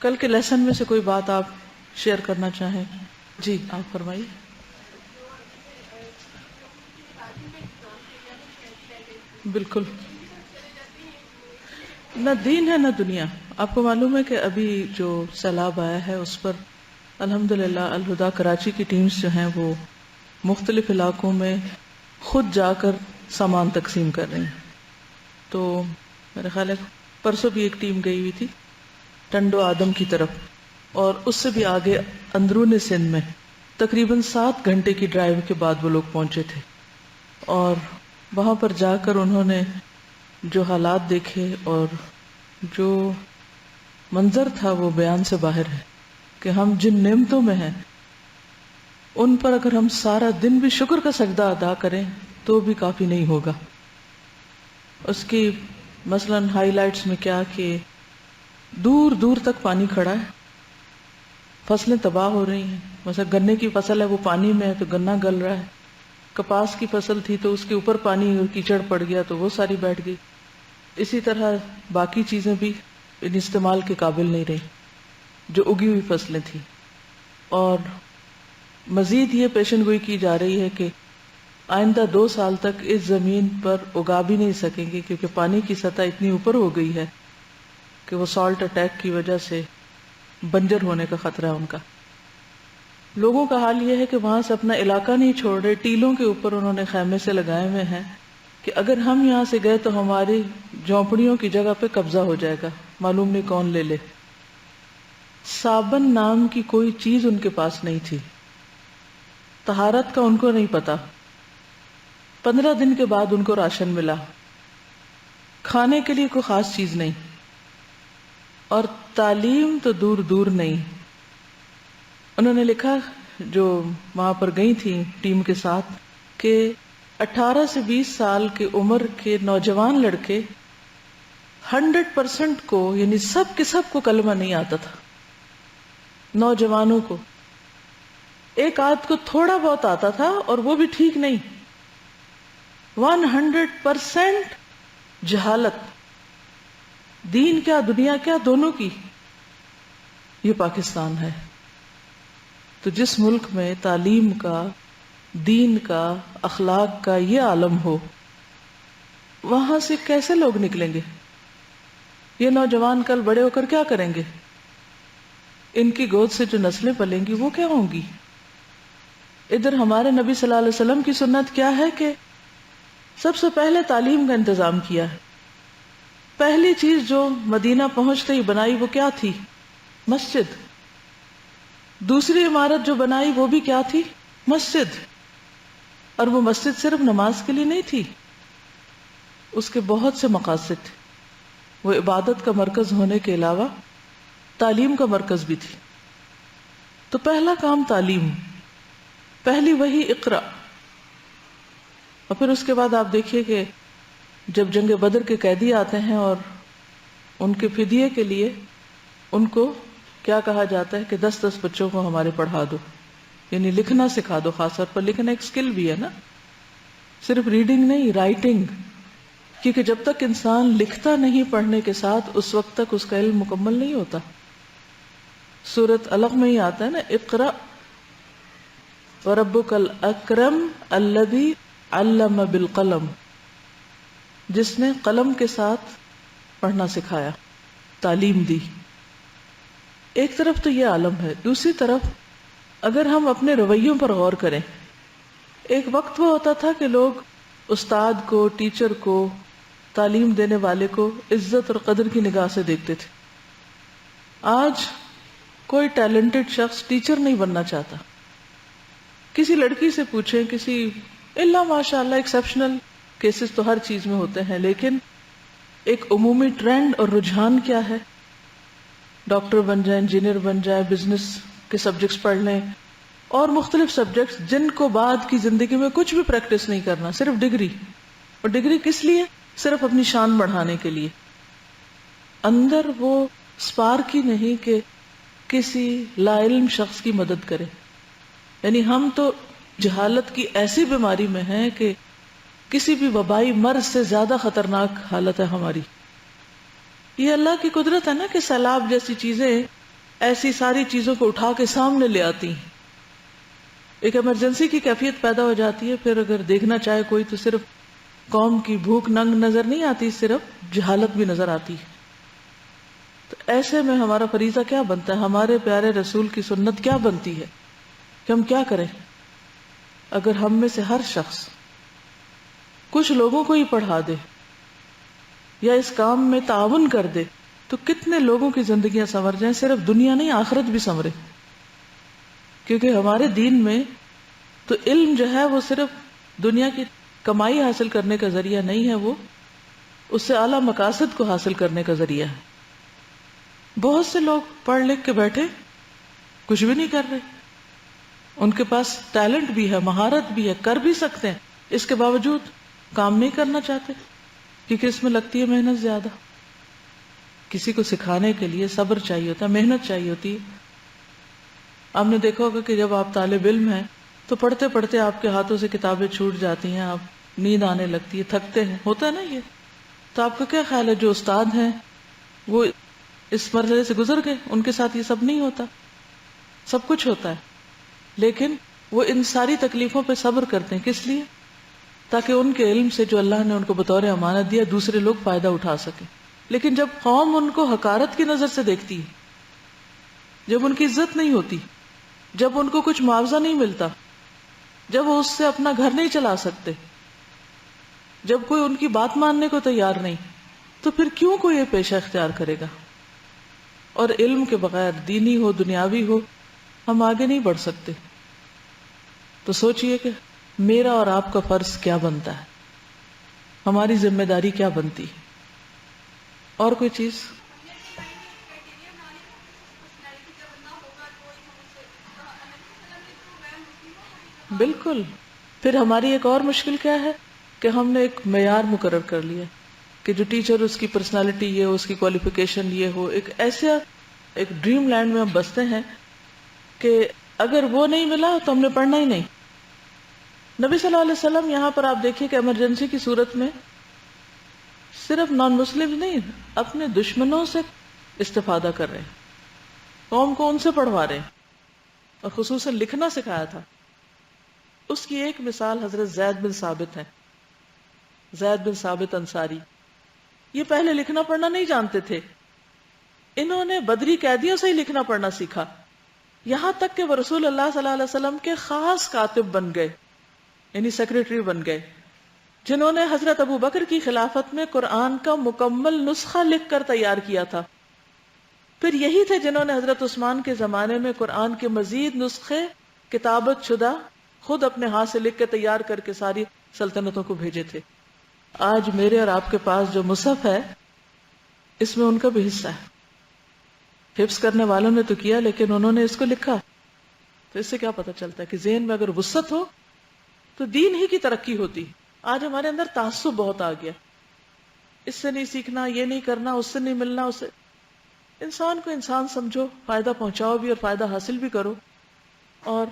کل کے لیسن میں سے کوئی بات آپ شیئر کرنا چاہیں؟ جی آپ فرمائیے. بالکل، نہ دین ہے نہ دنیا. آپ کو معلوم ہے کہ ابھی جو سیلاب آیا ہے اس پر الحمدللہ الہدا کراچی کی ٹیمز جو ہیں وہ مختلف علاقوں میں خود جا کر سامان تقسیم کر رہی ہیں. تو میرا خیال ہے پرسوں بھی ایک ٹیم گئی ہوئی تھی ٹنڈو آدم کی طرف، اور اس سے بھی آگے اندرون سندھ میں تقریباً 7 گھنٹے کی ڈرائیو کے بعد وہ لوگ پہنچے تھے. اور وہاں پر جا کر انہوں نے جو حالات دیکھے اور جو منظر تھا وہ بیان سے باہر ہے کہ ہم جن نعمتوں میں ہیں ان پر اگر ہم سارا دن بھی شکر کا سجدہ ادا کریں تو بھی کافی نہیں ہوگا. اس کی مثلاً ہائی لائٹس میں کیا کہ دور دور تک پانی کھڑا ہے، فصلیں تباہ ہو رہی ہیں. مثلا گنے کی فصل ہے وہ پانی میں ہے تو گنا گل رہا ہے، کپاس کی فصل تھی تو اس کے اوپر پانی اور کیچڑ پڑ گیا تو وہ ساری بیٹھ گئی. اسی طرح باقی چیزیں بھی ان استعمال کے قابل نہیں رہی جو اگی ہوئی فصلیں تھیں. اور مزید یہ پیشن گوئی کی جا رہی ہے کہ آئندہ 2 سال تک اس زمین پر اگا بھی نہیں سکیں گے کیونکہ پانی کی سطح اتنی اوپر ہو گئی ہے کہ وہ سالٹ اٹیک کی وجہ سے بنجر ہونے کا خطرہ ہے ان کا. لوگوں کا حال یہ ہے کہ وہاں سے اپنا علاقہ نہیں چھوڑ رہے، ٹیلوں کے اوپر انہوں نے خیمے سے لگائے ہوئے ہیں کہ اگر ہم یہاں سے گئے تو ہماری جھونپڑیوں کی جگہ پہ قبضہ ہو جائے گا، معلوم نہیں کون لے لے. صابن نام کی کوئی چیز ان کے پاس نہیں تھی، طہارت کا ان کو نہیں پتا. 15 دن کے بعد ان کو راشن ملا، کھانے کے لیے کوئی خاص چیز نہیں، اور تعلیم تو دور دور نہیں. انہوں نے لکھا جو وہاں پر گئی تھی ٹیم کے ساتھ کہ 18 سے 20 سال کی عمر کے نوجوان لڑکے 100% کو یعنی سب کے سب کو کلمہ نہیں آتا تھا. نوجوانوں کو، ایک آدھ کو تھوڑا بہت آتا تھا اور وہ بھی ٹھیک نہیں. 100% جہالت، دین کیا دنیا کیا دونوں کی. یہ پاکستان ہے. تو جس ملک میں تعلیم کا، دین کا، اخلاق کا یہ عالم ہو، وہاں سے کیسے لوگ نکلیں گے؟ یہ نوجوان کل بڑے ہو کر کیا کریں گے؟ ان کی گود سے جو نسلیں پلیں گی وہ کیا ہوں گی؟ ادھر ہمارے نبی صلی اللہ علیہ وسلم کی سنت کیا ہے کہ سب سے پہلے تعلیم کا انتظام کیا ہے. پہلی چیز جو مدینہ پہنچتے ہی بنائی وہ کیا تھی؟ مسجد. دوسری عمارت جو بنائی وہ بھی کیا تھی؟ مسجد. اور وہ مسجد صرف نماز کے لیے نہیں تھی، اس کے بہت سے مقاصد تھے. وہ عبادت کا مرکز ہونے کے علاوہ تعلیم کا مرکز بھی تھی. تو پہلا کام تعلیم، پہلی وہی اقرا. اور پھر اس کے بعد آپ دیکھیے کہ جب جنگ بدر کے قیدی آتے ہیں اور ان کے فدیے کے لیے ان کو کیا کہا جاتا ہے کہ 10 بچوں کو ہمارے پڑھا دو، یعنی لکھنا سکھا دو. خاص طور پر لکھنا ایک سکل بھی ہے نا، صرف ریڈنگ نہیں، رائٹنگ. کیونکہ جب تک انسان لکھتا نہیں پڑھنے کے ساتھ اس وقت تک اس کا علم مکمل نہیں ہوتا. سورۃ علق میں ہی آتا ہے نا، اقرأ وربک الاکرم الذی علم بالقلم، جس نے قلم کے ساتھ پڑھنا سکھایا، تعلیم دی. ایک طرف تو یہ عالم ہے. دوسری طرف اگر ہم اپنے رویوں پر غور کریں، ایک وقت وہ ہوتا تھا کہ لوگ استاد کو، ٹیچر کو، تعلیم دینے والے کو عزت اور قدر کی نگاہ سے دیکھتے تھے. آج کوئی ٹیلنٹڈ شخص ٹیچر نہیں بننا چاہتا. کسی لڑکی سے پوچھیں، کسی اللہ ماشاء اللہ ایکسیپشنل کیسز تو ہر چیز میں ہوتے ہیں، لیکن ایک عمومی ٹرینڈ اور رجحان کیا ہے؟ ڈاکٹر بن جائیں، انجینئر بن جائیں، بزنس کے سبجیکٹس پڑھ لیں اور مختلف سبجیکٹس جن کو بعد کی زندگی میں کچھ بھی پریکٹس نہیں کرنا، صرف ڈگری. اور ڈگری کس لیے؟ صرف اپنی شان بڑھانے کے لیے. اندر وہ سپارک ہی نہیں کہ کسی لا علم شخص کی مدد کرے. یعنی ہم تو جہالت کی ایسی بیماری میں ہیں کہ کسی بھی وبائی مرض سے زیادہ خطرناک حالت ہے ہماری. یہ اللہ کی قدرت ہے نا کہ سیلاب جیسی چیزیں ایسی ساری چیزوں کو اٹھا کے سامنے لے آتی ہیں. ایک ایمرجنسی کی کیفیت پیدا ہو جاتی ہے. پھر اگر دیکھنا چاہے کوئی تو صرف قوم کی بھوک ننگ نظر نہیں آتی، صرف جہالت بھی نظر آتی ہے. تو ایسے میں ہمارا فریضہ کیا بنتا ہے، ہمارے پیارے رسول کی سنت کیا بنتی ہے کہ ہم کیا کریں؟ اگر ہم میں سے ہر شخص کچھ لوگوں کو ہی پڑھا دے یا اس کام میں تعاون کر دے تو کتنے لوگوں کی زندگیاں سنور جائیں. صرف دنیا نہیں، آخرت بھی سنورے. کیونکہ ہمارے دین میں تو علم جو ہے وہ صرف دنیا کی کمائی حاصل کرنے کا ذریعہ نہیں ہے، وہ اس سے اعلیٰ مقاصد کو حاصل کرنے کا ذریعہ ہے. بہت سے لوگ پڑھ لکھ کے بیٹھے کچھ بھی نہیں کر رہے، ان کے پاس ٹیلنٹ بھی ہے، مہارت بھی ہے، کر بھی سکتے ہیں، اس کے باوجود کام نہیں کرنا چاہتے کیونکہ اس میں لگتی ہے محنت زیادہ. کسی کو سکھانے کے لیے صبر چاہیے ہوتا ہے، محنت چاہیے ہوتی ہے. آپ نے دیکھا ہوگا کہ جب آپ طالب علم ہیں تو پڑھتے پڑھتے آپ کے ہاتھوں سے کتابیں چھوٹ جاتی ہیں، آپ نیند آنے لگتی ہے، تھکتے ہیں، ہوتا ہے نا یہ. تو آپ کا کیا خیال ہے جو استاد ہیں وہ اس مرحلے سے گزر گئے، ان کے ساتھ یہ سب نہیں ہوتا؟ سب کچھ ہوتا ہے، لیکن وہ ان ساری تکلیفوں پہ صبر کرتے ہیں. کس لیے؟ تاکہ ان کے علم سے جو اللہ نے ان کو بطور امانت دیا دوسرے لوگ فائدہ اٹھا سکیں. لیکن جب قوم ان کو حقارت کی نظر سے دیکھتی ہے، جب ان کی عزت نہیں ہوتی، جب ان کو کچھ معاوضہ نہیں ملتا، جب وہ اس سے اپنا گھر نہیں چلا سکتے، جب کوئی ان کی بات ماننے کو تیار نہیں، تو پھر کیوں کوئی یہ پیشہ اختیار کرے گا؟ اور علم کے بغیر دینی ہو دنیاوی ہو ہم آگے نہیں بڑھ سکتے. تو سوچئے کہ میرا اور آپ کا فرض کیا بنتا ہے، ہماری ذمہ داری کیا بنتی ہے. اور کوئی چیز؟ بالکل. پھر ہماری ایک اور مشکل کیا ہے کہ ہم نے ایک معیار مقرر کر لیا کہ جو ٹیچر اس کی پرسنالٹی یہ ہو، اس کی کوالیفیکیشن یہ ہو. ایک ڈریم لینڈ میں ہم بستے ہیں کہ اگر وہ نہیں ملا تو ہم نے پڑھنا ہی نہیں. نبی صلی اللہ علیہ وسلم یہاں پر آپ دیکھیے کہ ایمرجنسی کی صورت میں صرف نان مسلم نہیں، اپنے دشمنوں سے استفادہ کر رہے ہیں، قوم کو ان سے پڑھوا رہے ہیں، اور خصوصاً لکھنا سکھایا تھا. اس کی ایک مثال حضرت زید بن ثابت ہے. زید بن ثابت انصاری یہ پہلے لکھنا پڑھنا نہیں جانتے تھے، انہوں نے بدری قیدیوں سے ہی لکھنا پڑھنا سیکھا، یہاں تک کہ وہ رسول اللہ صلی اللہ علیہ وسلم کے خاص کاتب بن گئے، یعنی سیکریٹری بن گئے، جنہوں نے حضرت ابو بکر کی خلافت میں قرآن کا مکمل نسخہ لکھ کر تیار کیا تھا. پھر یہی تھے جنہوں نے حضرت عثمان کے زمانے میں قرآن کے مزید نسخے کتابت شدہ خود اپنے ہاتھ سے لکھ کے تیار کر کے ساری سلطنتوں کو بھیجے تھے. آج میرے اور آپ کے پاس جو مصحف ہے اس میں ان کا بھی حصہ ہے. حفظ کرنے والوں نے تو کیا لیکن انہوں نے اس کو لکھا. تو اس سے کیا پتہ چلتا ہے کہ ذہن میں اگر وسعت ہو تو دین ہی کی ترقی ہوتی. آج ہمارے اندر تعصب بہت آ گیا، اس سے نہیں سیکھنا، یہ نہیں کرنا، اس سے نہیں ملنا، اس سے. انسان کو انسان سمجھو، فائدہ پہنچاؤ بھی اور فائدہ حاصل بھی کرو، اور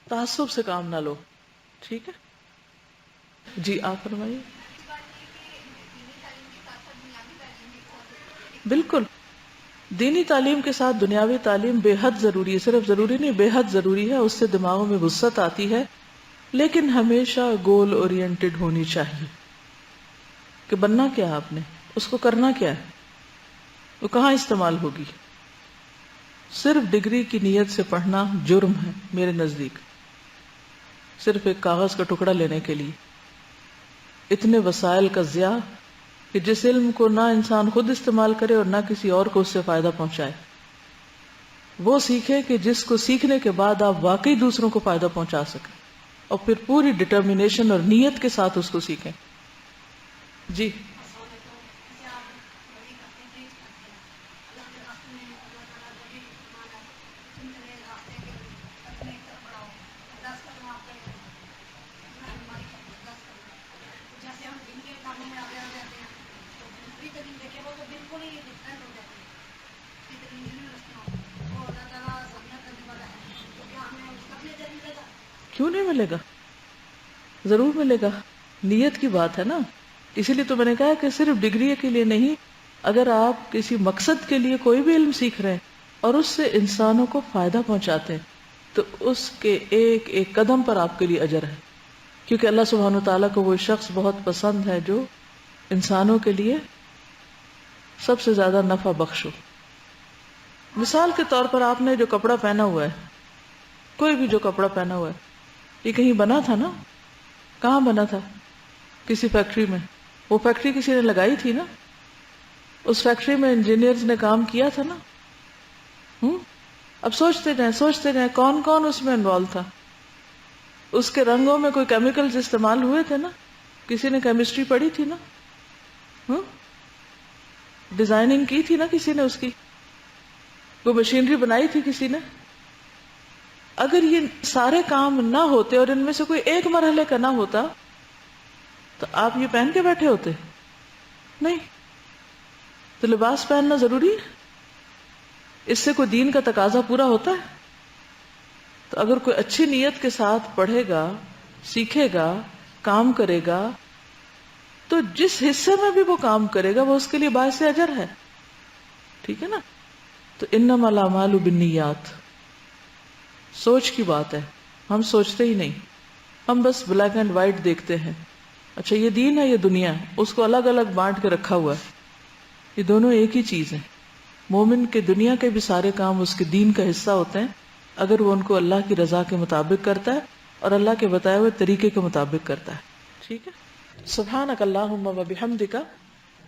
تعصب سے کام نہ لو. ٹھیک ہے جی، آپ فرمائیے. بالکل، دینی تعلیم کے ساتھ دنیاوی تعلیم بے حد ضروری ہے. صرف ضروری نہیں، بے حد ضروری ہے. اس سے دماغوں میں وسعت آتی ہے، لیکن ہمیشہ گول اورینٹڈ ہونی چاہیے کہ بننا کیا ہے، آپ نے اس کو کرنا کیا ہے، وہ کہاں استعمال ہوگی. صرف ڈگری کی نیت سے پڑھنا جرم ہے میرے نزدیک. صرف ایک کاغذ کا ٹکڑا لینے کے لیے اتنے وسائل کا ضیاع کہ جس علم کو نہ انسان خود استعمال کرے اور نہ کسی اور کو اس سے فائدہ پہنچائے. وہ سیکھے کہ جس کو سیکھنے کے بعد آپ واقعی دوسروں کو فائدہ پہنچا سکیں، اور پھر پوری ڈٹرمنیشن اور نیت کے ساتھ اس کو سیکھیں. جی کیوں نہیں ملے گا؟ ضرور ملے گا. نیت کی بات ہے نا. اسی لیے تو میں نے کہا کہ صرف ڈگری کے لیے نہیں، اگر آپ کسی مقصد کے لیے کوئی بھی علم سیکھ رہے ہیں اور اس سے انسانوں کو فائدہ پہنچاتے ہیں، تو اس کے ایک ایک قدم پر آپ کے لیے اجر ہے، کیونکہ اللہ سبحانہ وتعالیٰ کو وہ شخص بہت پسند ہے جو انسانوں کے لیے سب سے زیادہ نفع بخش ہو۔ مثال کے طور پر آپ نے جو کپڑا پہنا ہوا ہے، کوئی بھی جو کپڑا پہنا ہوا ہے، یہ کہیں بنا تھا نا؟ کہاں بنا تھا؟ کسی فیکٹری میں۔ وہ فیکٹری کسی نے لگائی تھی نا؟ اس فیکٹری میں انجینئرز نے کام کیا تھا نا؟ اب سوچتے رہیں کون کون اس میں انوالو تھا؟ اس کے رنگوں میں کوئی کیمیکلز استعمال ہوئے تھے نا؟ کسی نے کیمسٹری پڑھی تھی نا؟ ڈیزائننگ کی تھی نا کسی نے اس کی؟ کوئی مشینری بنائی تھی کسی نے؟ اگر یہ سارے کام نہ ہوتے اور ان میں سے کوئی ایک مرحلے کا نہ ہوتا تو آپ یہ پہن کے بیٹھے ہوتے؟ نہیں۔ تو لباس پہننا ضروری ہے، اس سے کوئی دین کا تقاضا پورا ہوتا ہے؟ تو اگر کوئی اچھی نیت کے ساتھ پڑھے گا، سیکھے گا، کام کرے گا، تو جس حصے میں بھی وہ کام کرے گا وہ اس کے لیے باعث اجر ہے، ٹھیک ہے نا؟ تو انما الاعمال بالنیات، سوچ کی بات ہے، ہم سوچتے ہی نہیں، ہم بس بلیک اینڈ وائٹ دیکھتے ہیں، اچھا یہ دین ہے یہ دنیا ہے، اس کو الگ الگ بانٹ کے رکھا ہوا ہے۔ یہ دونوں ایک ہی چیز ہے۔ مومن کے دنیا کے بھی سارے کام اس کے دین کا حصہ ہوتے ہیں اگر وہ ان کو اللہ کی رضا کے مطابق کرتا ہے اور اللہ کے بتائے ہوئے طریقے کے مطابق کرتا ہے، ٹھیک ہے؟ سبحانک اللہم و بحمدک،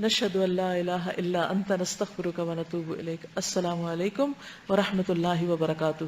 نشہد ان لا الہ الا انت، نستغفرک و نتوب الیک۔ السلام علیکم ورحمۃ اللہ وبرکاتہ۔